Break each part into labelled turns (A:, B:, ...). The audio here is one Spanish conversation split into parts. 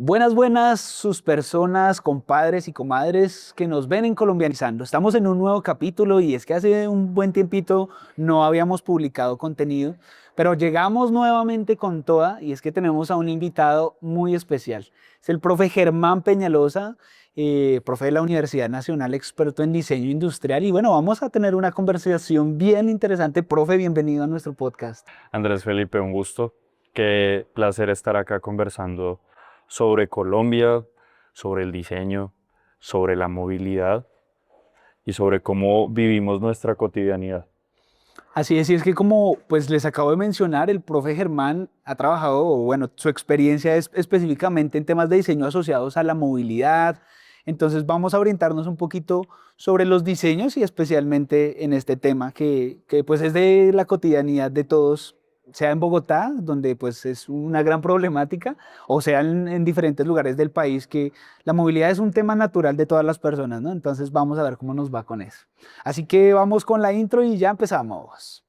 A: Buenas, buenas, sus personas, compadres y comadres que nos ven en Colombianizando. Estamos en un nuevo capítulo y es que hace un buen tiempito no habíamos publicado contenido, pero llegamos nuevamente con toda y es que tenemos a un invitado muy especial. Es el profe Germán Peñalosa, profe de la Universidad Nacional, experto en diseño industrial. Y bueno, vamos a tener una conversación bien interesante. Profe, bienvenido a nuestro podcast.
B: Andrés Felipe, un gusto. Qué placer estar acá conversando sobre Colombia, sobre el diseño, sobre la movilidad y sobre cómo vivimos nuestra cotidianidad.
A: Así es, y es que como pues les acabo de mencionar, el profe Germán ha trabajado, o bueno, su experiencia es específicamente en temas de diseño asociados a la movilidad. Entonces vamos a orientarnos un poquito sobre los diseños y especialmente en este tema que pues es de la cotidianidad de todos, sea en Bogotá, donde pues es una gran problemática, o sea en diferentes lugares del país, que la movilidad es un tema natural de todas las personas, ¿no? Entonces vamos a ver cómo nos va con eso. Así que vamos con la intro y ya empezamos.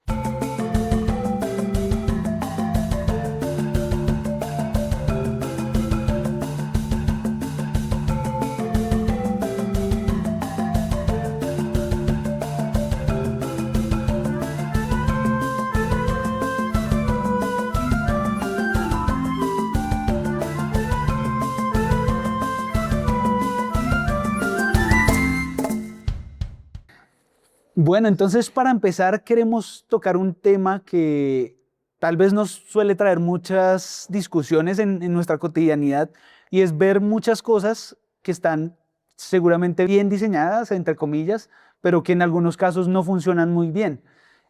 A: Bueno, entonces para empezar queremos tocar un tema que tal vez nos suele traer muchas discusiones en nuestra cotidianidad y es ver muchas cosas que están seguramente bien diseñadas, entre comillas, pero que en algunos casos no funcionan muy bien.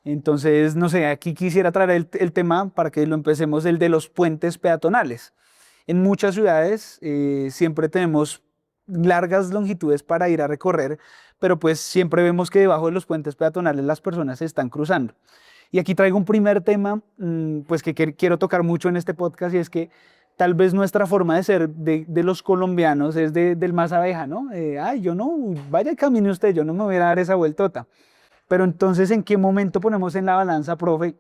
A: Entonces, no sé, aquí quisiera traer el tema para que lo empecemos, el de los puentes peatonales. En muchas ciudades siempre tenemos largas longitudes para ir a recorrer, pero pues siempre vemos que debajo de los puentes peatonales las personas se están cruzando. Y aquí traigo un primer tema, pues que quiero tocar mucho en este podcast y es que tal vez nuestra forma de ser de los colombianos es del más abeja, ¿no? Ay, yo no, vaya y camine usted, yo no me voy a dar esa vueltota. Pero entonces, ¿en qué momento ponemos en la balanza, profe?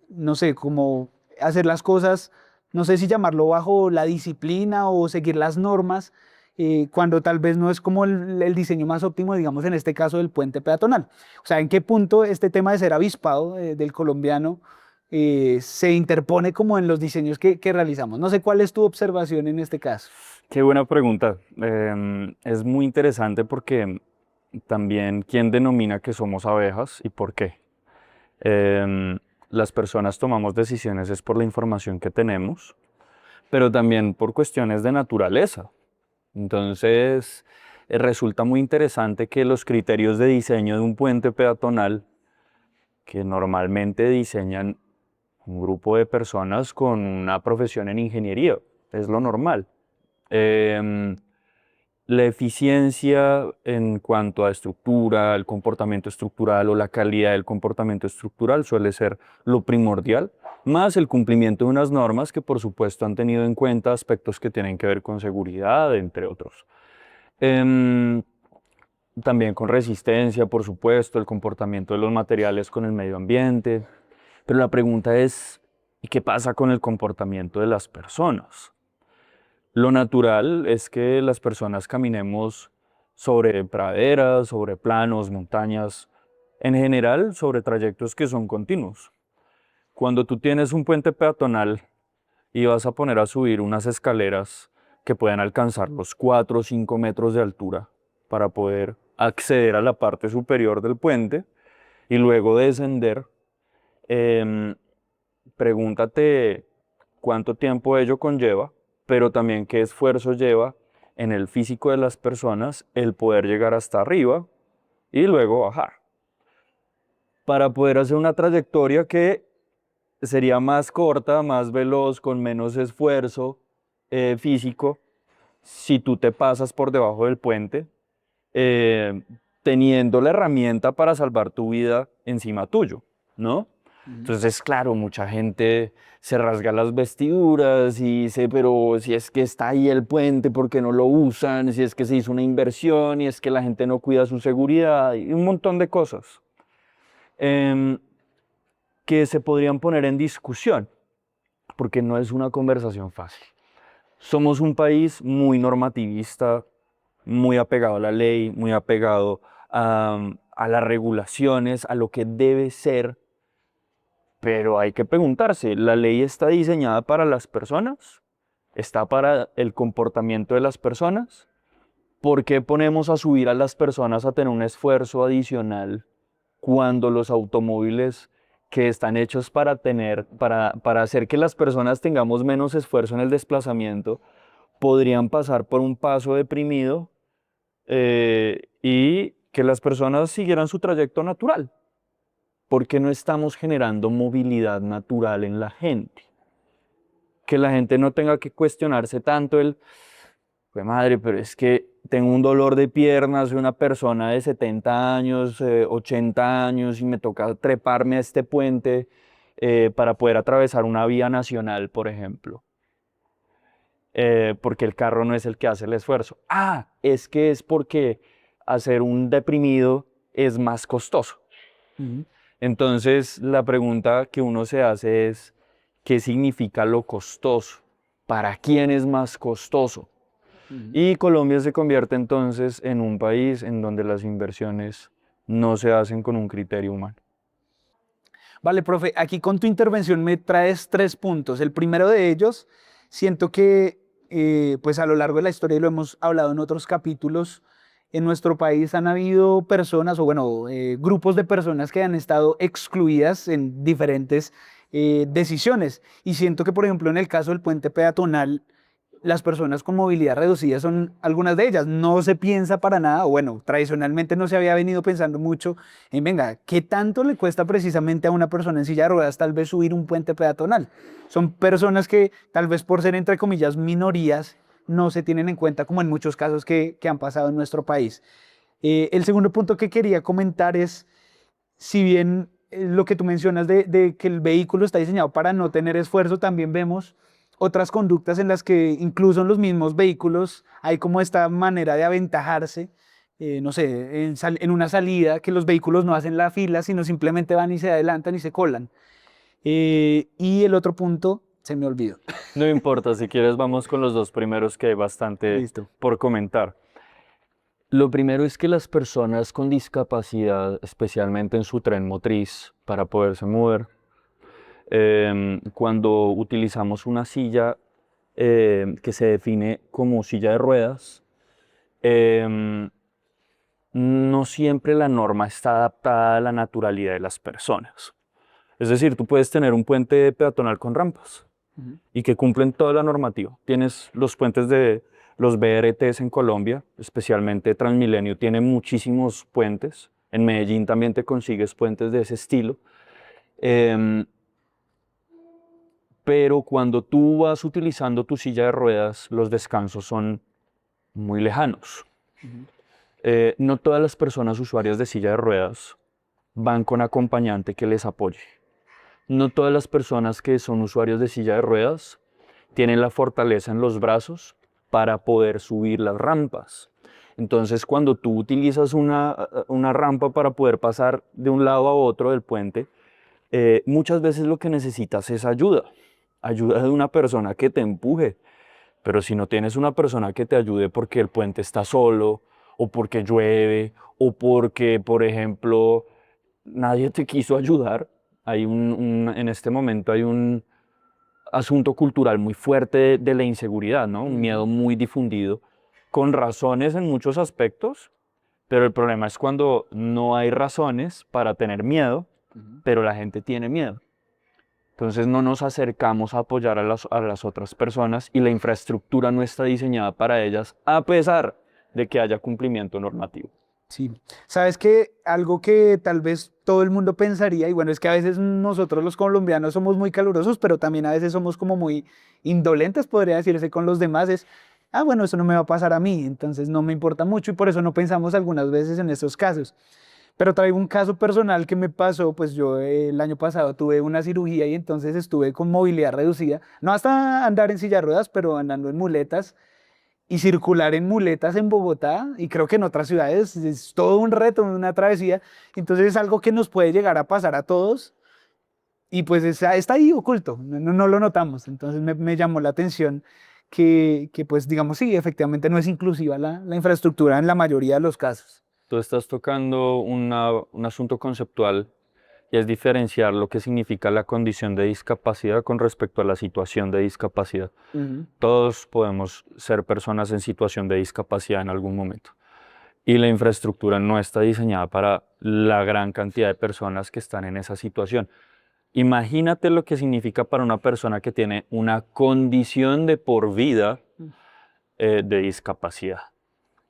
A: No sé, como hacer las cosas, no sé si llamarlo bajo la disciplina o seguir las normas, cuando tal vez no es como el diseño más óptimo, digamos en este caso del puente peatonal. O sea, ¿en qué punto este tema de ser avispado del colombiano se interpone como en los diseños que realizamos? No sé cuál es tu observación en este caso.
B: Qué buena pregunta. Es muy interesante porque también quién denomina que somos abejas y por qué. Las personas tomamos decisiones es por la información que tenemos, pero también por cuestiones de naturaleza. Entonces, resulta muy interesante que los criterios de diseño de un puente peatonal que normalmente diseñan un grupo de personas con una profesión en ingeniería, es lo normal. Em, la eficiencia en cuanto a estructura, el comportamiento estructural o la calidad del comportamiento estructural suele ser lo primordial, más el cumplimiento de unas normas que por supuesto han tenido en cuenta aspectos que tienen que ver con seguridad, entre otros. Em, También con resistencia, por supuesto, el comportamiento de los materiales con el medio ambiente. Pero la pregunta es, ¿y qué pasa con el comportamiento de las personas? Lo natural es que las personas caminemos sobre praderas, sobre planos, montañas, en general sobre trayectos que son continuos. Cuando tú tienes un puente peatonal y vas a poner a subir unas escaleras que pueden alcanzar los 4 o 5 metros de altura para poder acceder a la parte superior del puente y luego descender, em, pregúntate cuánto tiempo ello conlleva, pero también qué esfuerzo lleva en el físico de las personas el poder llegar hasta arriba y luego bajar, para poder hacer una trayectoria que sería más corta, más veloz, con menos esfuerzo físico, si tú te pasas por debajo del puente, eh, teniendo la herramienta para salvar tu vida encima tuyo, ¿no?
A: Ujú.
B: Entonces, claro, mucha gente se rasga las vestiduras y dice, pero si es que está ahí el puente, ¿por qué no lo usan? Si es que se hizo una inversión y es que la gente no cuida su seguridad y un montón de cosas em, que se podrían poner en discusión, porque no es una conversación fácil. Somos un país muy normativista, muy apegado a la ley, muy apegado a las regulaciones, a lo que debe ser, pero hay que preguntarse, ¿la ley está diseñada para las personas? ¿Está para el comportamiento de las personas? ¿Por qué ponemos a subir a las personas a tener un esfuerzo adicional cuando los automóviles que están hechos para hacer que las personas tengamos menos esfuerzo en el desplazamiento, podrían pasar por un paso deprimido y que las personas siguieran su trayecto natural? ¿Por qué no estamos generando movilidad natural en la gente? Que la gente no tenga que cuestionarse tanto pues madre, pero es que tengo un dolor de piernas, soy una persona de 70 años, 80 años y me toca treparme a este puente para poder atravesar una vía nacional, por ejemplo, porque el carro no es el que hace el esfuerzo. Ah, es que es porque hacer un deprimido es más costoso.
A: Ujú,
B: Entonces, la pregunta que uno se hace es, ¿qué significa lo costoso? ¿Para quién es más costoso?
A: ujú.
B: Y Colombia se convierte entonces en un país en donde las inversiones no se hacen con un criterio humano.
A: Vale, profe, aquí con tu intervención me traes 3 puntos. El primero de ellos, siento que pues a lo largo de la historia, y lo hemos hablado en otros capítulos, en nuestro país han habido personas, o bueno, grupos de personas que han estado excluidas en diferentes decisiones. Y siento que, por ejemplo, en el caso del puente peatonal, las personas con movilidad reducida son algunas de ellas. No se piensa para nada, o bueno, tradicionalmente no se había venido pensando mucho en, venga, ¿qué tanto le cuesta precisamente a una persona en silla de ruedas tal vez subir un puente peatonal? Son personas que tal vez por ser, entre comillas, minorías, no se tienen en cuenta como en muchos casos que han pasado en nuestro país. El segundo punto que quería comentar es, si bien lo que tú mencionas de que el vehículo está diseñado para no tener esfuerzo, también vemos otras conductas en las que incluso en los mismos vehículos hay como esta manera de aventajarse, no sé, en una salida, que los vehículos no hacen la fila, sino simplemente van y se adelantan y se colan. Y el otro punto, se me olvidó.
B: No importa, si quieres vamos con los dos primeros que hay bastante
A: Listo.
B: por comentar. Lo primero es que las personas con discapacidad, especialmente en su tren motriz, para poderse mover, cuando utilizamos una silla que se define como silla de ruedas, em, no siempre la norma está adaptada a la naturalidad de las personas. Es decir, tú puedes tener un puente peatonal con rampas
A: Ujú.
B: y que cumplen toda la normativa. Tienes los puentes de los BRTs en Colombia, especialmente Transmilenio tiene muchísimos puentes. En Medellín también te consigues puentes de ese estilo. Em, pero cuando tú vas utilizando tu silla de ruedas, los descansos son muy lejanos.
A: Ujú.
B: No todas las personas usuarias de silla de ruedas van con acompañante que les apoye. No todas las personas que son usuarios de silla de ruedas tienen la fortaleza en los brazos para poder subir las rampas. Entonces, cuando tú utilizas una rampa para poder pasar de un lado a otro del puente, muchas veces lo que necesitas es ayuda, ayuda de una persona que te empuje. Pero si no tienes una persona que te ayude porque el puente está solo, o porque llueve, o porque, por ejemplo, nadie te quiso ayudar, en este momento hay un asunto cultural muy fuerte de la inseguridad, ¿no? Un
A: Ujú.
B: miedo muy difundido, con razones en muchos aspectos, pero el problema es cuando no hay razones para tener miedo,
A: Ujú.
B: pero la gente tiene miedo. Entonces no nos acercamos a apoyar a las otras personas y la infraestructura no está diseñada para ellas, a pesar de que haya cumplimiento normativo.
A: Sí, sabes que algo que tal vez todo el mundo pensaría, y bueno, es que a veces nosotros los colombianos somos muy calurosos, pero también a veces somos como muy indolentes, podría decirse, con los demás, es, ah, bueno, eso no me va a pasar a mí, entonces no me importa mucho y por eso no pensamos algunas veces en estos casos. Pero traigo un caso personal que me pasó, pues yo el año pasado tuve una cirugía y entonces estuve con movilidad reducida, no hasta andar en silla de ruedas, pero andando en muletas y circular en muletas en Bogotá y creo que en otras ciudades es todo un reto, una travesía. Entonces es algo que nos puede llegar a pasar a todos y pues está ahí oculto, no lo notamos. Entonces me llamó la atención que pues digamos, sí, efectivamente no es inclusiva la infraestructura en la mayoría de los casos.
B: Tú estás tocando un asunto conceptual y es diferenciar lo que significa la condición de discapacidad con respecto a la situación de discapacidad.
A: Ujú,
B: Todos podemos ser personas en situación de discapacidad en algún momento. Y la infraestructura no está diseñada para la gran cantidad de personas que están en esa situación. Imagínate lo que significa para una persona que tiene una condición de por vida de discapacidad.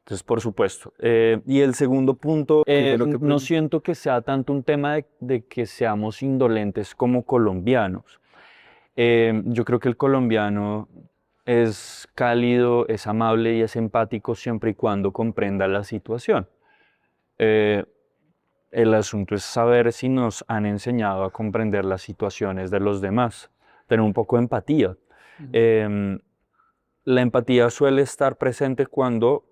B: Entonces, por supuesto. Y el segundo punto,
A: ¿qué fue lo que
B: no
A: pregunté?
B: siento que sea tanto un tema de que seamos indolentes como colombianos. Yo creo que el colombiano es cálido, es amable y es empático siempre y cuando comprenda la situación. Eh, el asunto es saber si nos han enseñado a comprender las situaciones de los demás, tener un poco de empatía.
A: Ujú,
B: Em, la empatía suele estar presente cuando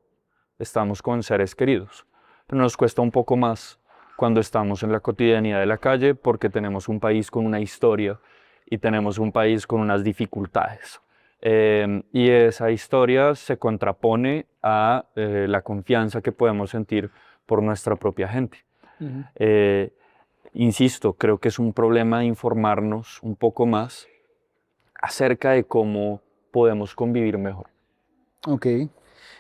B: estamos con seres queridos, pero nos cuesta un poco más cuando estamos en la cotidianidad de la calle porque tenemos un país con una historia y tenemos un país con unas dificultades. Y esa historia se contrapone a la confianza que podemos sentir por nuestra propia gente.
A: ujú.
B: Eh, Insisto, creo que es un problema informarnos un poco más acerca de cómo podemos convivir mejor.
A: Ok.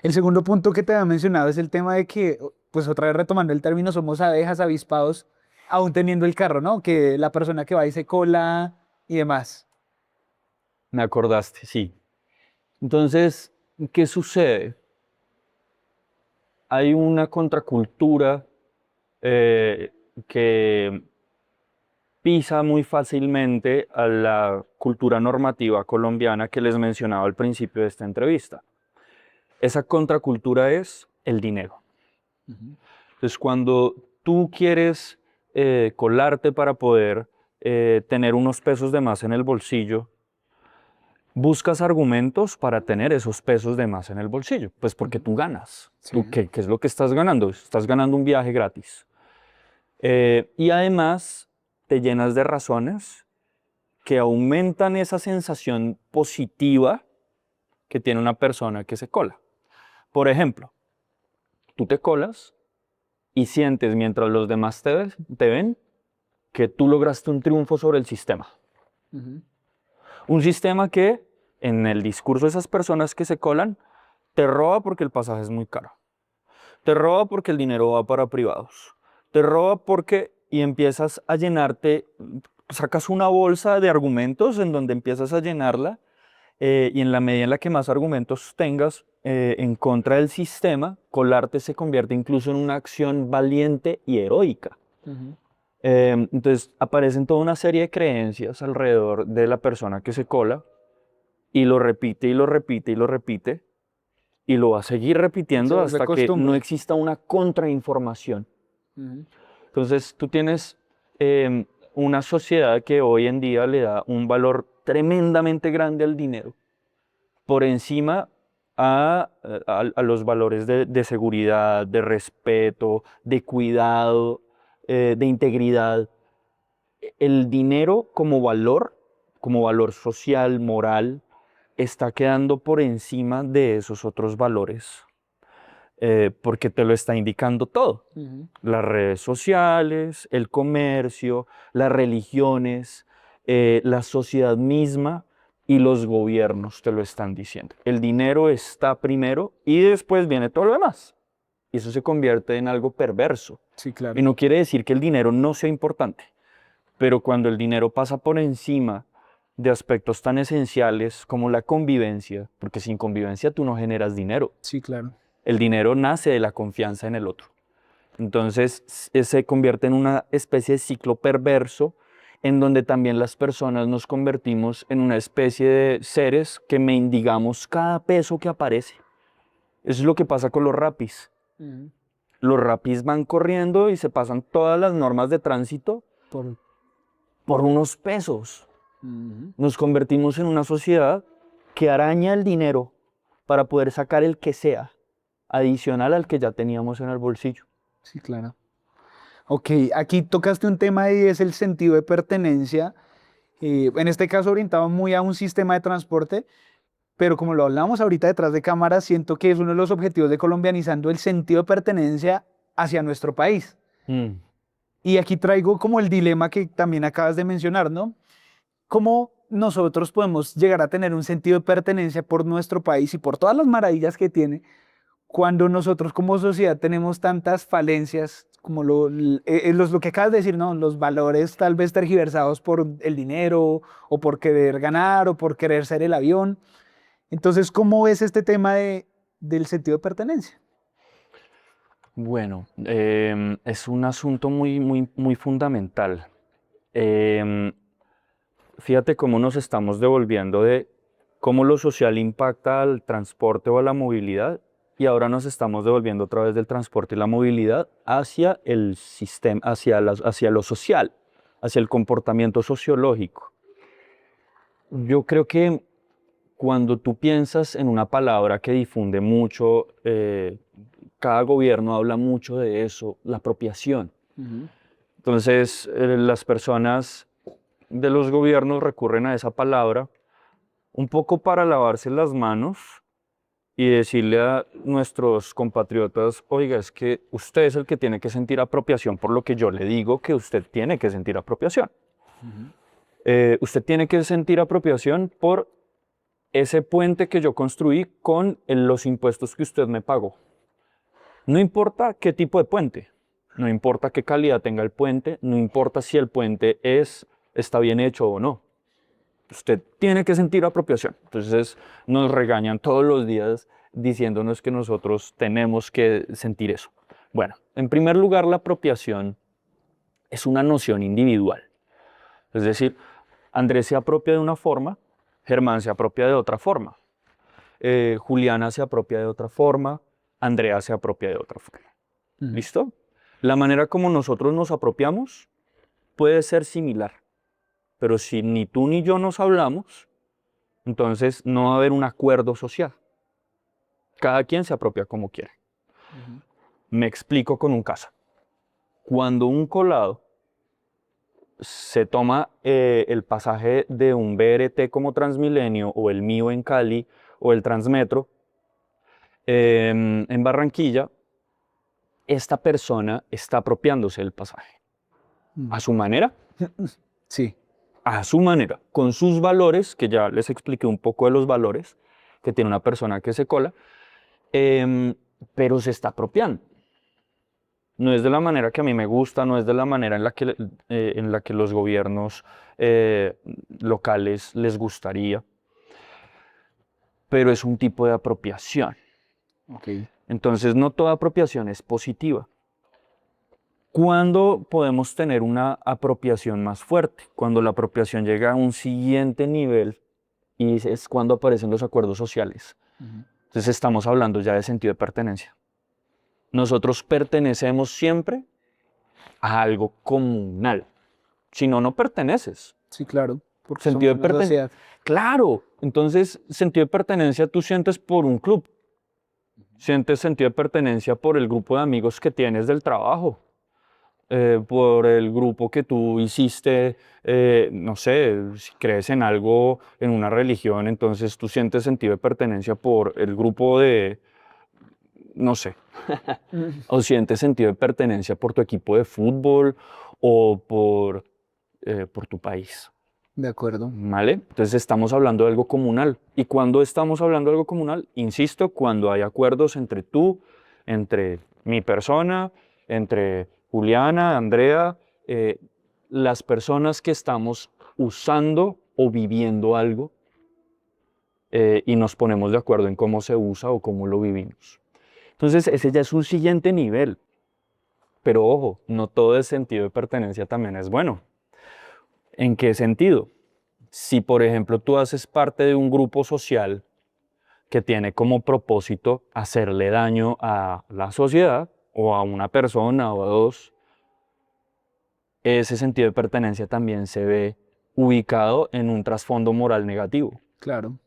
A: El segundo punto que te había mencionado es el tema de que, pues otra vez retomando el término, somos abejas, avispados, aún teniendo el carro, ¿no? Que la persona que va y se cola y demás.
B: Me acordaste, sí. Entonces, ¿qué sucede? Hay una contracultura eh, que pisa muy fácilmente a la cultura normativa colombiana que les mencionaba al principio de esta entrevista. Esa contracultura es el dinero.
A: Ujú,
B: Entonces, cuando tú quieres colarte para poder tener unos pesos de más en el bolsillo, buscas argumentos para tener esos pesos de más en el bolsillo. Pues porque
A: ujú.
B: tú ganas.
A: Sí.
B: ¿Tú qué es lo que estás ganando? Estás ganando un viaje gratis. Y además te llenas de razones que aumentan esa sensación positiva que tiene una persona que se cola. Por ejemplo, tú te colas y sientes mientras los demás te ven que tú lograste un triunfo sobre el sistema.
A: Ujú,
B: Un sistema que, en el discurso de esas personas que se colan, te roba porque el pasaje es muy caro. Te roba porque el dinero va para privados. Te roba porque y empiezas a llenarte, sacas una bolsa de argumentos en donde empiezas a llenarla y en la medida en la que más argumentos tengas en contra del sistema, colarte se convierte incluso en una acción valiente y heroica.
A: ujú.
B: Entonces aparecen toda una serie de creencias alrededor de la persona que se cola y lo repite y lo repite y lo repite y lo va a seguir
A: Se
B: repitiendo
A: vuelve
B: hasta que no
A: costumbre.
B: exista una contrainformación.
A: Ujú,
B: Entonces tú tienes una sociedad que hoy en día le da un valor tremendamente grande al dinero por encima a los valores de seguridad, de respeto, de cuidado, de integridad. El dinero como valor social, moral, está quedando por encima de esos otros valores, porque te lo está indicando todo.
A: ujú.
B: Las redes sociales, el comercio, las religiones, la sociedad misma y los gobiernos te lo están diciendo. El dinero está primero y después viene todo lo demás. Y eso se convierte en algo perverso.
A: Sí,
B: Y
A: claro.
B: no quiere decir que el dinero no sea importante, pero cuando el dinero pasa por encima de aspectos tan esenciales como la convivencia, porque sin convivencia tú no generas dinero.
A: Sí, claro.
B: El dinero nace de la confianza en el otro. Entonces se convierte en una especie de ciclo perverso en donde también las personas nos convertimos en una especie de seres que mendigamos cada peso que aparece. Eso es lo que pasa con los rapis.
A: Ujú.
B: Los rapis van corriendo y se pasan todas las normas de tránsito
A: Por,
B: por unos pesos.
A: ujú.
B: Nos convertimos en una sociedad que araña el dinero para poder sacar el que sea, adicional al que ya teníamos en el bolsillo.
A: Sí, claro. Ok, aquí tocaste un tema y es el sentido de pertenencia. En este caso orientado muy a un sistema de transporte, pero como lo hablamos ahorita detrás de cámara, siento que es uno de los objetivos de Colombianizando el sentido de pertenencia hacia nuestro país.
B: Mm.
A: Y aquí traigo como el dilema que también acabas de mencionar, ¿no? ¿Cómo nosotros podemos llegar a tener un sentido de pertenencia por nuestro país y por todas las maravillas que tiene cuando nosotros como sociedad tenemos tantas falencias como lo que acabas de decir, ¿no? Los valores tal vez tergiversados por el dinero o por querer ganar o por querer ser el avión? Entonces, ¿cómo ves este tema del sentido de pertenencia?
B: Bueno, es un asunto muy fundamental. Em, Fíjate cómo nos estamos devolviendo de cómo lo social impacta al transporte o a la movilidad, y ahora nos estamos devolviendo otra vez del transporte y la movilidad hacia el sistema, hacia lo social, hacia el comportamiento sociológico. Yo creo que cuando tú piensas en una palabra que difunde mucho, cada gobierno habla mucho de eso, la apropiación.
A: Ujú.
B: Entonces, las personas de los gobiernos recurren a esa palabra un poco para lavarse las manos y decirle a nuestros compatriotas, oiga, es que usted es el que tiene que sentir apropiación por lo que yo le digo que usted tiene que sentir apropiación.
A: Ujú.
B: Usted tiene que sentir apropiación por ese puente que yo construí con los impuestos que usted me pagó. No importa qué tipo de puente, no importa qué calidad tenga el puente, no importa si el puente está bien hecho o no. Usted tiene que sentir apropiación. Entonces nos regañan todos los días diciéndonos que nosotros tenemos que sentir eso. Bueno, en primer lugar, la apropiación es una noción individual. Es decir, Andrés se apropia de una forma, Germán se apropia de otra forma, Juliana se apropia de otra forma, Andrea se apropia de otra forma.
A: Ujú.
B: ¿Listo? La manera como nosotros nos apropiamos puede ser similar, pero si ni tú ni yo nos hablamos, entonces no va a haber un acuerdo social. Cada quien se apropia como quiere.
A: Ujú.
B: Me explico con un caso. Cuando un colado se toma el pasaje de un BRT como Transmilenio o el mío en Cali o el Transmetro en Barranquilla, esta persona está apropiándose del pasaje a
A: Ujú.
B: su manera,
A: Sí,
B: con sus valores, que ya les expliqué un poco de los valores que tiene una persona que se cola, em, pero se está apropiando. No es de la manera que a mí me gusta, no es de la manera en la que los gobiernos eh, locales les gustaría, pero es un tipo de apropiación.
A: ok.
B: Entonces, no toda apropiación es positiva. ¿Cuándo podemos tener una apropiación más fuerte? Cuando la apropiación llega a un siguiente nivel y es cuando aparecen los acuerdos sociales.
A: Ujú.
B: Entonces, estamos hablando ya de sentido de pertenencia. Nosotros pertenecemos siempre a algo comunal. Si no, no perteneces.
A: Sí, claro, porque somos
B: Sentido de
A: una
B: pertenencia.
A: sociedad.
B: Claro, entonces sentido de pertenencia tú sientes por un club, sientes sentido de pertenencia por el grupo de amigos que tienes del trabajo, por el grupo que tú hiciste, no sé, si crees en algo, en una religión, entonces tú sientes sentido de pertenencia por el grupo de, no sé,
A: Ujú.
B: o sientes sentido de pertenencia por tu equipo de fútbol o por tu país.
A: De acuerdo.
B: ¿Vale? Entonces estamos hablando de algo comunal. ¿Y cuando estamos hablando de algo comunal? Insisto, cuando hay acuerdos entre tú, entre mi persona, entre Juliana, Andrea, las personas que estamos usando o viviendo algo y nos ponemos de acuerdo en cómo se usa o cómo lo vivimos. Entonces ese ya es un siguiente nivel. Pero ojo, no todo el sentido de pertenencia también es bueno. ¿En qué sentido? Si, por ejemplo, tú haces parte de un grupo social que tiene como propósito hacerle daño a la sociedad o a una persona o a dos, ese sentido de pertenencia también se ve ubicado en un trasfondo moral negativo.
A: Claro.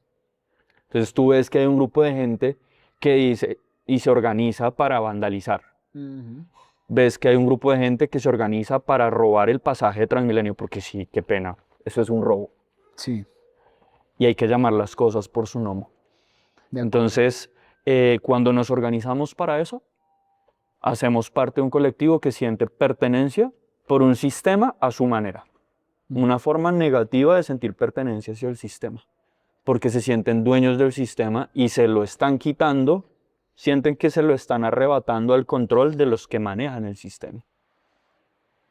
B: Entonces tú ves que hay un grupo de gente que dice y se organiza para vandalizar.
A: Ujú.
B: Ves que hay un grupo de gente que se organiza para robar el pasaje de Transmilenio, porque sí, qué pena, eso es un robo.
A: Sí.
B: Y hay que llamar las cosas por su nombre.
A: De acuerdo.
B: Entonces, cuando nos organizamos para eso, hacemos parte de un colectivo que siente pertenencia por un sistema a su manera. Una forma negativa de sentir pertenencia hacia el sistema, porque se sienten dueños del sistema y se lo están quitando, sienten que se lo están arrebatando al control de los que manejan el sistema.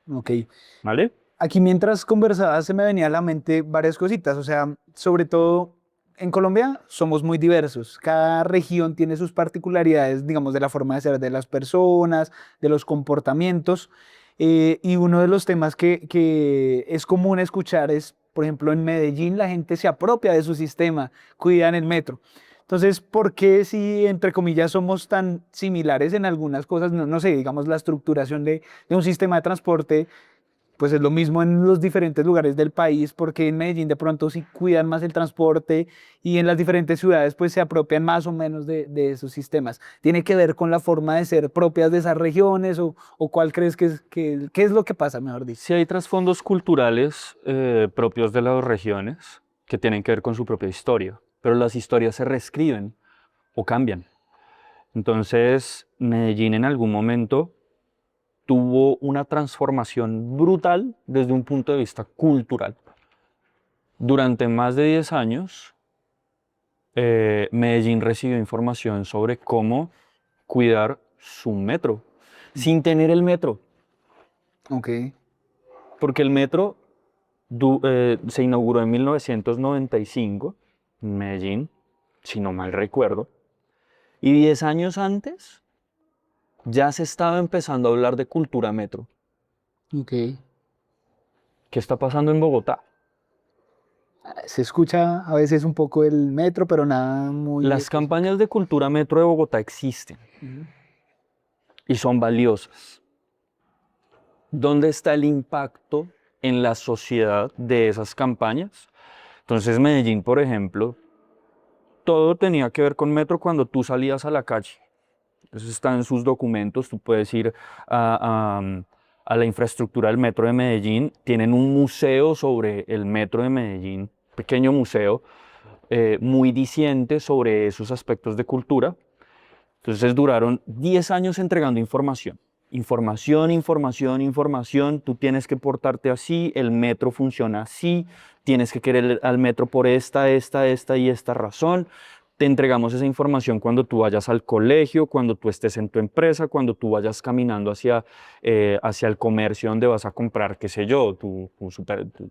A: Ok.
B: ¿Vale?
A: Aquí mientras conversabas se me venía a la mente varias cositas, o sea, sobre todo en Colombia somos muy diversos, cada región tiene sus particularidades, digamos, de la forma de ser de las personas, de los comportamientos, y uno de los temas que es común escuchar es, por ejemplo, en Medellín la gente se apropia de su sistema, cuidan el metro. Entonces, ¿por qué si, entre comillas, somos tan similares en algunas cosas? No, no sé, digamos, la estructuración de un sistema de transporte pues es lo mismo en los diferentes lugares del país, porque en Medellín de pronto sí cuidan más el transporte y en las diferentes ciudades pues se apropian más o menos de esos sistemas. ¿Tiene que ver con la forma de ser propias de esas regiones o cuál crees qué es lo que pasa, mejor dicho?
B: Sí hay trasfondos culturales propios de las regiones que tienen que ver con su propia historia, pero las historias se reescriben o cambian. Entonces, Medellín en algún momento tuvo una transformación brutal desde un punto de vista cultural. Durante más de 10 años, Medellín recibió información sobre cómo cuidar su metro, sin tener el metro,
A: Ok,
B: porque el metro se inauguró en 1995 en Medellín, si no mal recuerdo, y 10 años antes ya se estaba empezando a hablar de cultura metro.
A: ok.
B: ¿Qué está pasando en Bogotá?
A: Se escucha a veces un poco el metro, pero nada muy
B: Las
A: específico.
B: campañas de cultura metro de Bogotá existen
A: Ujú.
B: y son valiosas. ¿Dónde está el impacto en la sociedad de esas campañas? Entonces, Medellín, por ejemplo, todo tenía que ver con metro cuando tú salías a la calle. Eso está en sus documentos. Tú puedes ir a la infraestructura del metro de Medellín. Tienen un museo sobre el metro de Medellín, pequeño museo, muy diciente sobre esos aspectos de cultura. Entonces duraron 10 años entregando información. Información, información, información. Tú tienes que portarte así, el metro funciona así, tienes que querer al metro por esta y esta razón. Te entregamos esa información cuando tú vayas al colegio, cuando tú estés en tu empresa, cuando tú vayas caminando hacia el comercio donde vas a comprar, qué sé yo, tu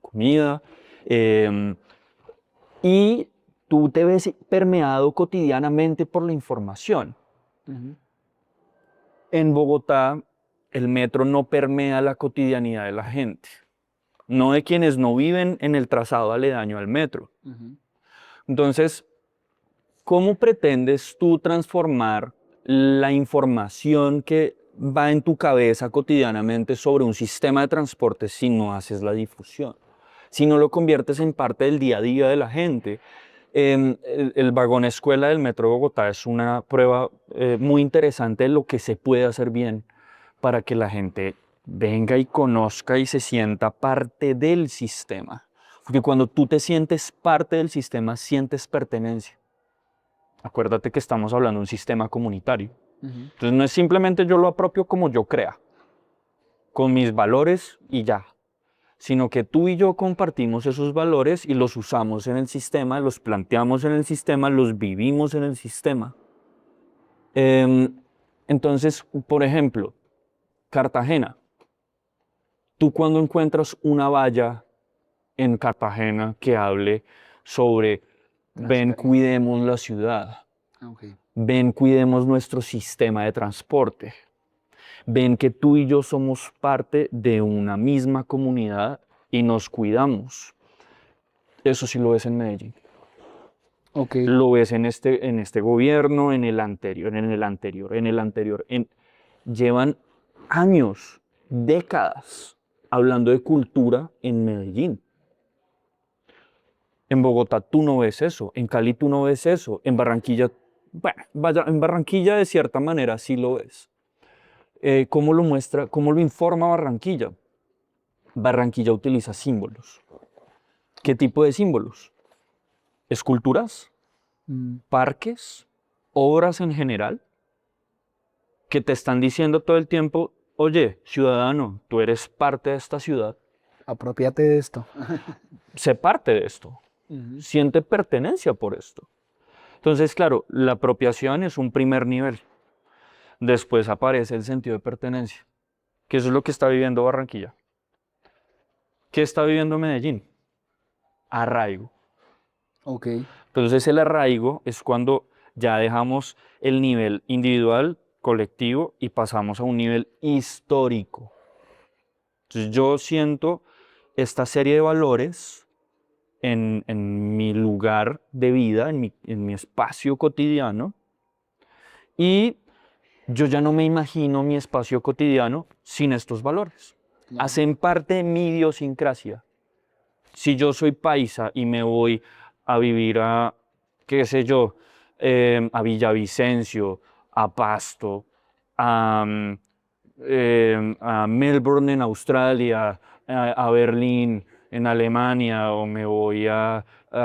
B: comida. Em, y tú te ves permeado cotidianamente por la información.
A: Ujú.
B: En Bogotá, el metro no permea la cotidianidad de la gente, no de quienes no viven en el trazado aledaño al metro.
A: Ujú.
B: Entonces, ¿cómo pretendes tú transformar la información que va en tu cabeza cotidianamente sobre un sistema de transporte si no haces la difusión? Si no lo conviertes en parte del día a día de la gente. El vagón escuela del Metro de Bogotá es una prueba muy interesante de lo que se puede hacer bien para que la gente venga y conozca y se sienta parte del sistema. Porque cuando tú te sientes parte del sistema, sientes pertenencia. Acuérdate que estamos hablando de un sistema comunitario.
A: Ujú.
B: Entonces no es simplemente yo lo apropio como yo crea, con mis valores y ya, sino que tú y yo compartimos esos valores y los usamos en el sistema, los planteamos en el sistema, los vivimos en el sistema. Em, entonces, por ejemplo, Cartagena. Tú cuando encuentras una valla en Cartagena que hable sobre ven,
A: Transparencia.
B: cuidemos la ciudad,
A: Ok.
B: ven, cuidemos nuestro sistema de transporte, ven que tú y yo somos parte de una misma comunidad y nos cuidamos. Eso sí lo ves en Medellín.
A: Ok.
B: Lo ves en este gobierno, en el anterior, en el anterior, en el anterior. Llevan años, décadas, hablando de cultura en Medellín. En Bogotá tú no ves eso, en Cali tú no ves eso, en Barranquilla, bueno, vaya, en Barranquilla de cierta manera sí lo ves. ¿Cómo lo muestra, cómo lo informa Barranquilla? Barranquilla utiliza símbolos. ¿Qué tipo de símbolos? ¿Esculturas?
A: Mm,
B: parques, obras en general, que te están diciendo todo el tiempo, oye, ciudadano, tú eres parte de esta ciudad,
A: Apropiate de esto.
B: sé parte de esto,
A: Ujú.
B: siente pertenencia por esto. Entonces, claro, la apropiación es un primer nivel. Después aparece el sentido de pertenencia, que eso es lo que está viviendo Barranquilla. ¿Qué está viviendo Medellín? Arraigo.
A: Ok.
B: Entonces el arraigo es cuando ya dejamos el nivel individual, colectivo y pasamos a un nivel histórico. Entonces yo siento esta serie de valores en mi lugar de vida, en mi espacio cotidiano, y yo ya no me imagino mi espacio cotidiano sin estos valores.
A: Claro.
B: Hacen parte de mi idiosincrasia. Si yo soy paisa y me voy a vivir a, qué sé yo, a Villavicencio, a Pasto, a, a Melbourne en Australia, a Berlín en Alemania, o me voy a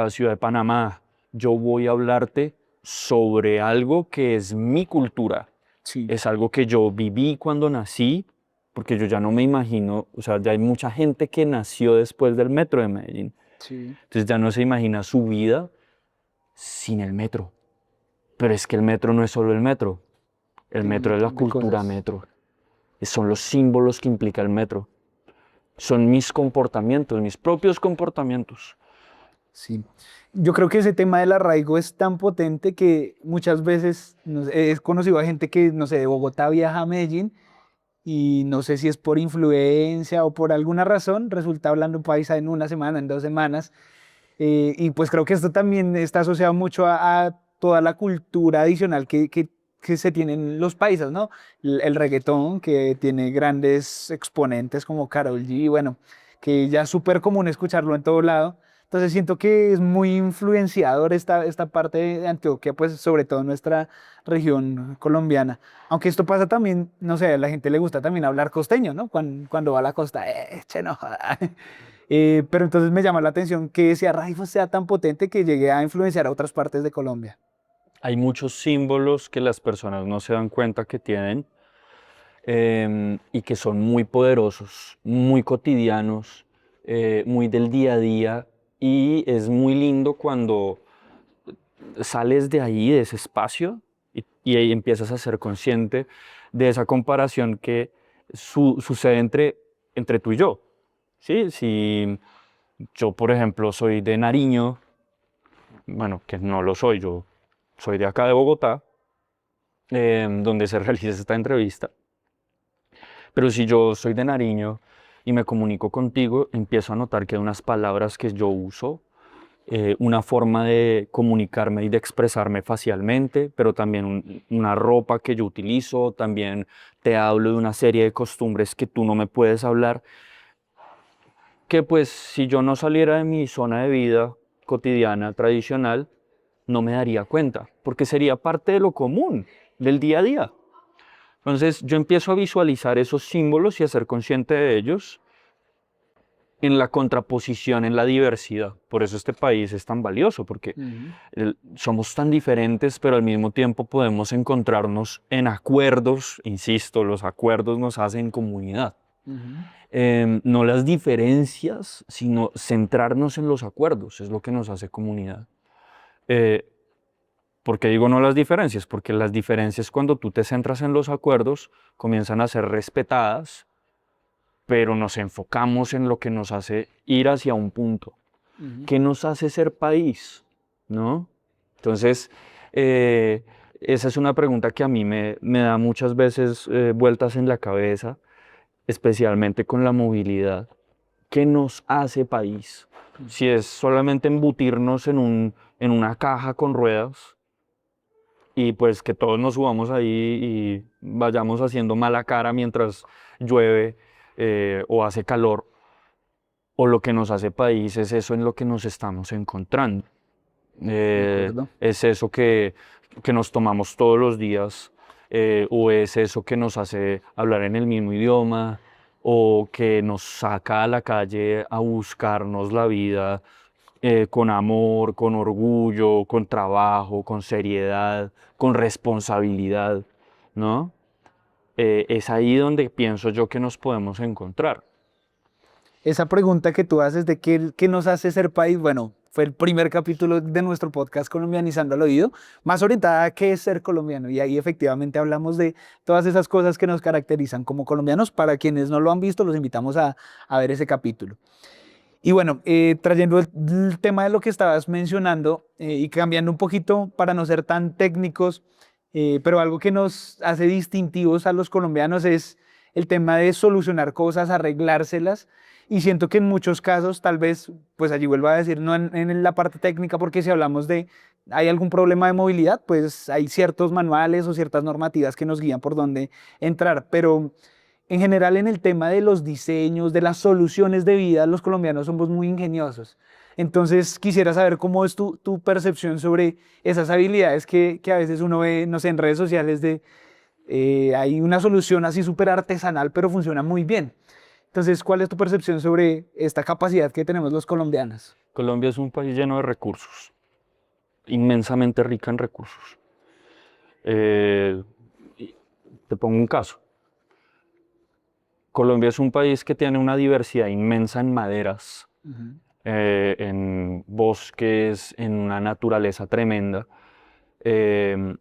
B: Ciudad de Panamá, yo voy a hablarte sobre algo que es mi cultura,
A: Sí,
B: es algo que yo viví cuando nací, porque yo ya no me imagino, o sea, ya hay mucha gente que nació después del metro de Medellín,
A: sí.
B: entonces ya no se imagina su vida sin el metro. Pero es que el metro no es solo el
A: Tiene un
B: metro es la
A: montón de
B: cultura
A: cosas.
B: metro, son los símbolos que implica el metro, son mis comportamientos, mis propios comportamientos.
A: Sí. Yo creo que ese tema del arraigo es tan potente que muchas veces no sé, he conocido a gente que, no sé, de Bogotá viaja a Medellín y no sé si es por influencia o por alguna razón, resulta hablando paisa en una semana, en 2 semanas. Y pues creo que esto también está asociado mucho a toda la cultura adicional que se tienen los paisas, ¿no? El reggaetón, que tiene grandes exponentes como Karol G, bueno, que ya es súper común escucharlo en todo lado. Entonces siento que es muy influenciador esta parte de Antioquia, pues sobre todo nuestra región colombiana. Aunque esto pasa también, no sé, a la gente le gusta también hablar costeño, ¿no? Cuando va a la costa, che, no joda". Pero entonces me llama la atención que ese arraigo sea tan potente que llegue a influenciar a otras partes de Colombia.
B: Hay muchos símbolos que las personas no se dan cuenta que tienen y que son muy poderosos, muy cotidianos, muy del día a día. Y es muy lindo cuando sales de ahí, de ese espacio, y ahí empiezas a ser consciente de esa comparación que sucede entre tú y yo. ¿Sí? Si yo, por ejemplo, soy de Nariño, bueno, que no lo soy, yo soy de acá de Bogotá, donde se realiza esta entrevista. Pero si yo soy de Nariño y me comunico contigo, empiezo a notar que hay unas palabras que yo uso, una forma de comunicarme y de expresarme facialmente, pero también una ropa que yo utilizo, también te hablo de una serie de costumbres que tú no me puedes hablar, que pues si yo no saliera de mi zona de vida cotidiana, tradicional, no me daría cuenta, porque sería parte de lo común, del día a día. Entonces yo empiezo a visualizar esos símbolos y a ser consciente de ellos en la contraposición, en la diversidad. Por eso este país es tan valioso, porque
A: Ujú,
B: somos tan diferentes, pero al mismo tiempo podemos encontrarnos en acuerdos, insisto, los acuerdos nos hacen comunidad.
A: ujú.
B: No las diferencias, sino centrarnos en los acuerdos, es lo que nos hace comunidad. Eh, ¿Por qué digo no las diferencias? Porque las diferencias cuando tú te centras en los acuerdos comienzan a ser respetadas, pero nos enfocamos en lo que nos hace ir hacia un punto.
A: Ujú.
B: ¿Qué nos hace ser país? ¿No? Entonces, eh, esa es una pregunta que a mí me da muchas veces vueltas en la cabeza, especialmente con la movilidad. ¿Qué nos hace país? Si es solamente embutirnos en una caja con ruedas y pues que todos nos subamos ahí y vayamos haciendo mala cara mientras llueve o hace calor, o lo que nos hace país es eso en lo que nos estamos encontrando.
A: De acuerdo.
B: Es eso que nos tomamos todos los días, o es eso que nos hace hablar en el mismo idioma, o que nos saca a la calle a buscarnos la vida con amor, con orgullo, con trabajo, con seriedad, con responsabilidad, ¿no? Es ahí donde pienso yo que nos podemos encontrar.
A: Esa pregunta que tú haces de qué nos hace ser país, bueno, fue el primer capítulo de nuestro podcast Colombianizando al Oído, más orientada a qué es ser colombiano. Y ahí efectivamente hablamos de todas esas cosas que nos caracterizan como colombianos. Para quienes no lo han visto, los invitamos a ver ese capítulo. Y bueno, trayendo el tema de lo que estabas mencionando y cambiando un poquito para no ser tan técnicos, pero algo que nos hace distintivos a los colombianos es el tema de solucionar cosas, arreglárselas. Y siento que en muchos casos, tal vez, pues allí vuelvo a decir, no en la parte técnica, porque si hablamos de, hay algún problema de movilidad, pues hay ciertos manuales o ciertas normativas que nos guían por dónde entrar, pero en general en el tema de los diseños, de las soluciones de vida, los colombianos somos muy ingeniosos. Entonces quisiera saber cómo es tu percepción sobre esas habilidades que a veces uno ve, no sé, en redes sociales de hay una solución así súper artesanal, pero funciona muy bien. Entonces, ¿cuál es tu percepción sobre esta capacidad que tenemos los colombianos?
B: Colombia es un país lleno de recursos, inmensamente rica en recursos. Y te pongo un caso. Colombia es un país que tiene una diversidad inmensa en maderas,
A: Ujú.
B: en bosques, en una naturaleza tremenda. em,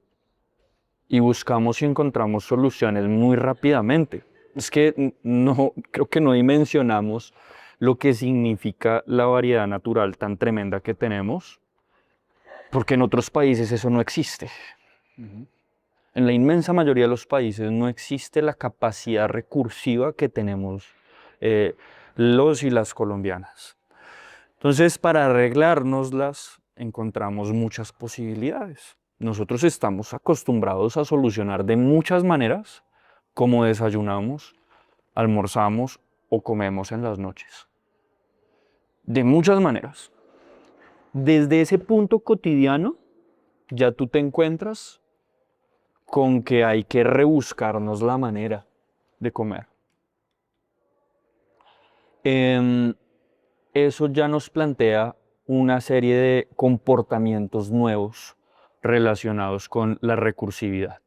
B: y buscamos y encontramos soluciones muy rápidamente. Es que no, creo que no dimensionamos lo que significa la variedad natural tan tremenda que tenemos, porque en otros países eso no existe.
A: Ujú.
B: En la inmensa mayoría de los países no existe la capacidad recursiva que tenemos eh, los y las colombianas. Entonces, para arreglárnoslas, encontramos muchas posibilidades. Nosotros estamos acostumbrados a solucionar de muchas maneras, como desayunamos, almorzamos o comemos en las noches. De muchas maneras. Desde ese punto cotidiano, ya tú te encuentras con que hay que rebuscarnos la manera de comer. Em, Eso ya nos plantea una serie de comportamientos nuevos relacionados con la recursividad.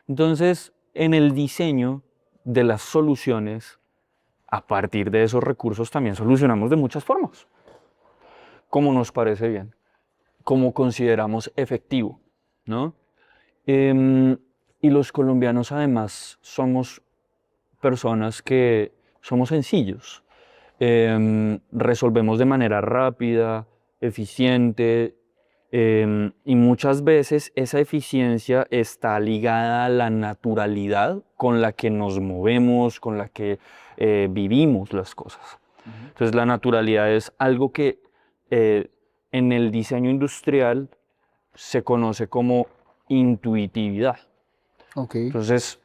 B: Entonces, en el diseño de las soluciones, a partir de esos recursos también solucionamos de muchas formas, como nos parece bien, como consideramos efectivo, ¿no? Em, y los colombianos además somos personas que somos sencillos. Resolvemos de manera rápida, eficiente, y muchas veces esa eficiencia está ligada a la naturalidad con la que nos movemos, con la que vivimos las cosas.
A: Ujú.
B: Entonces la naturalidad es algo que eh, en el diseño industrial se conoce como intuitividad.
A: Ok.
B: Entonces,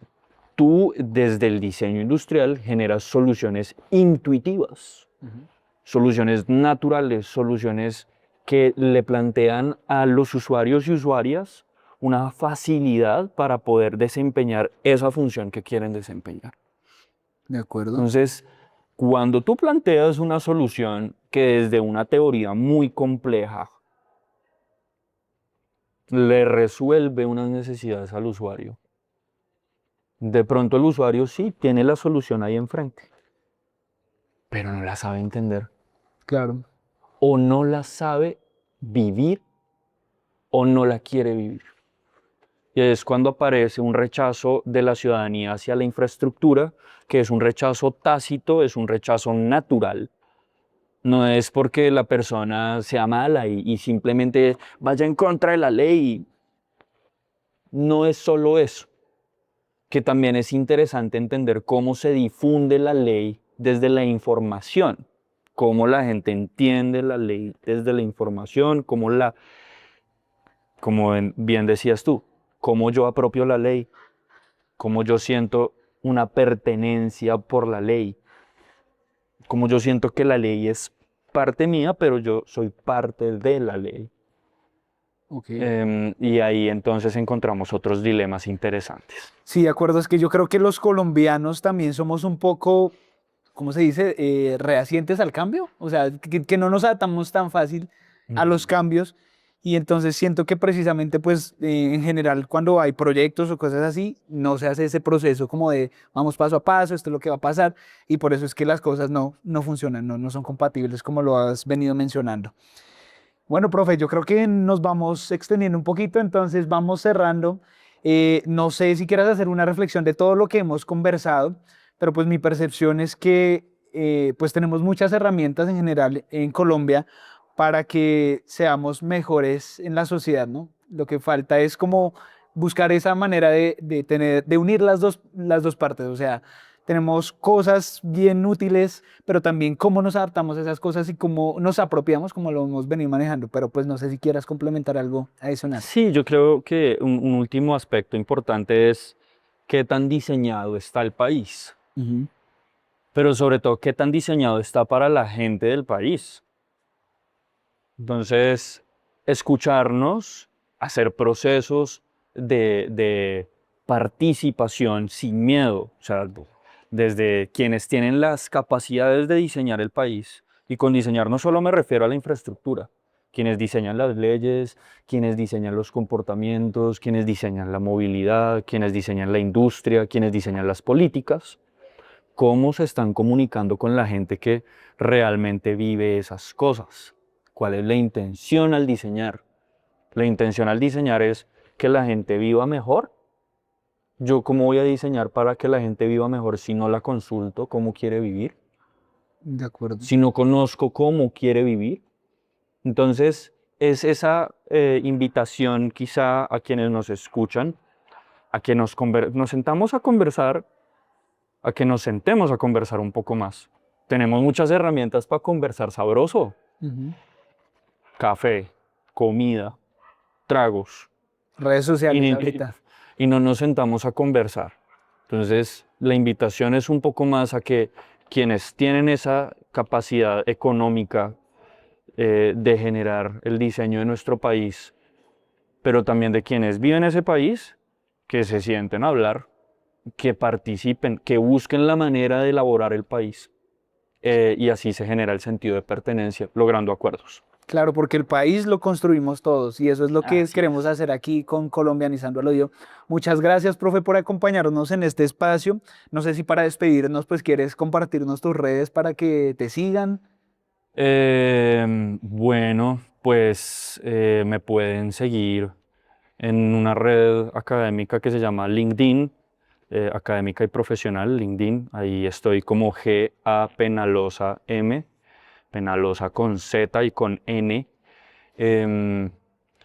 B: tú desde el diseño industrial generas soluciones intuitivas,
A: Ujú.
B: soluciones naturales, soluciones que le plantean a los usuarios y usuarias una facilidad para poder desempeñar esa función que quieren desempeñar.
A: De acuerdo.
B: Entonces, cuando tú planteas una solución que desde una teoría muy compleja le resuelve unas necesidades al usuario, de pronto el usuario sí tiene la solución ahí enfrente, pero no la sabe entender
A: Claro.
B: o no la sabe vivir o no la quiere vivir. Y es cuando aparece un rechazo de la ciudadanía hacia la infraestructura, que es un rechazo tácito, es un rechazo natural. No es porque la persona sea mala y simplemente vaya en contra de la ley. No es solo eso, que también es interesante entender cómo se difunde la ley desde la información, cómo la gente entiende la ley desde la información, como bien decías tú, cómo yo apropio la ley, cómo yo siento una pertenencia por la ley, cómo yo siento que la ley es parte mía, pero yo soy parte de la ley.
A: Ok.
B: Y ahí entonces encontramos otros dilemas interesantes.
A: Sí, de acuerdo. Es que yo creo que los colombianos también somos un poco, ¿cómo se dice? Reacientes al cambio. O sea, que no nos adaptamos tan fácil a los cambios. Y entonces siento que precisamente, pues, en general, cuando hay proyectos o cosas así, no se hace ese proceso como de vamos paso a paso, esto es lo que va a pasar, y por eso es que las cosas no funcionan, no son compatibles como lo has venido mencionando. Bueno, profe, yo creo que nos vamos extendiendo un poquito, entonces vamos cerrando. No sé si quieras hacer una reflexión de todo lo que hemos conversado, pero pues mi percepción es que pues tenemos muchas herramientas en general en Colombia para que seamos mejores en la sociedad, ¿no? Lo que falta es como buscar esa manera de unir las dos partes, o sea, tenemos cosas bien útiles, pero también cómo nos adaptamos a esas cosas y cómo nos apropiamos, como lo hemos venido manejando. Pero pues no sé si quieras complementar algo adicional.
B: Sí, yo creo que un último aspecto importante es qué tan diseñado está el país,
A: Ujú.
B: pero sobre todo qué tan diseñado está para la gente del país. Entonces, escucharnos, hacer procesos de participación sin miedo, o sea, desde quienes tienen las capacidades de diseñar el país, y con diseñar no solo me refiero a la infraestructura, quienes diseñan las leyes, quienes diseñan los comportamientos, quienes diseñan la movilidad, quienes diseñan la industria, quienes diseñan las políticas, cómo se están comunicando con la gente que realmente vive esas cosas. ¿Cuál es la intención al diseñar? La intención al diseñar es que la gente viva mejor. ¿Yo cómo voy a diseñar para que la gente viva mejor si no la consulto cómo quiere vivir?
A: De acuerdo.
B: Si no conozco cómo quiere vivir. Entonces, es esa invitación quizá a quienes nos escuchan, a que nos sentamos a conversar, a que nos sentemos a conversar un poco más. Tenemos muchas herramientas para conversar sabroso.
A: Ujú.
B: Café, comida, tragos,
A: Redes
B: y,
A: sociales
B: ni-
A: ahorita.
B: y no nos sentamos a conversar. Entonces, la invitación es un poco más a que quienes tienen esa capacidad económica de generar el diseño de nuestro país, pero también de quienes viven ese país, que se sienten a hablar, que participen, que busquen la manera de elaborar el país, y así se genera el sentido de pertenencia, logrando acuerdos.
A: Claro, porque el país lo construimos todos y eso es lo que
B: Así
A: queremos
B: es.
A: hacer aquí con Colombianizando al Oído. Muchas gracias, profe, por acompañarnos en este espacio. No sé si para despedirnos, pues quieres compartirnos tus redes para que te sigan.
B: Bueno, pues me pueden seguir en una red académica que se llama LinkedIn, académica y profesional, LinkedIn. Ahí estoy como G.A. Penalosa M, Penalosa con Z y con N. Em,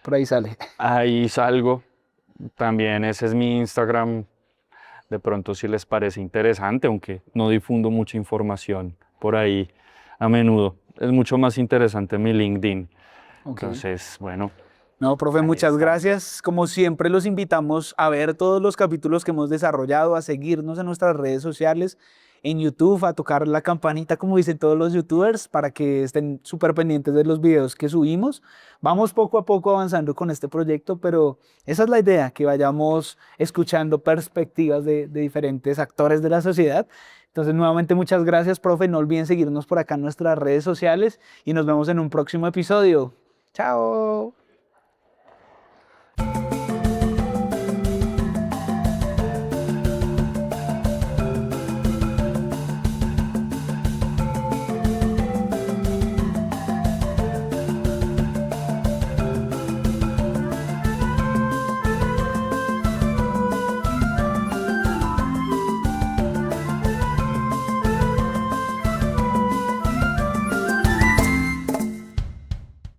A: Por ahí sale.
B: Ahí salgo. También ese es mi Instagram. De pronto si les parece interesante, aunque no difundo mucha información por ahí a menudo. Es mucho más interesante mi LinkedIn.
A: Ok.
B: Entonces, bueno,
A: No, profe,
B: ahí
A: muchas
B: estamos.
A: gracias. Como siempre, los invitamos a ver todos los capítulos que hemos desarrollado, a seguirnos en nuestras redes sociales, en YouTube, a tocar la campanita, como dicen todos los youtubers, para que estén súper pendientes de los videos que subimos. Vamos poco a poco avanzando con este proyecto, pero esa es la idea, que vayamos escuchando perspectivas de diferentes actores de la sociedad. Entonces, nuevamente, muchas gracias, profe. No olviden seguirnos por acá en nuestras redes sociales y nos vemos en un próximo episodio. Chao.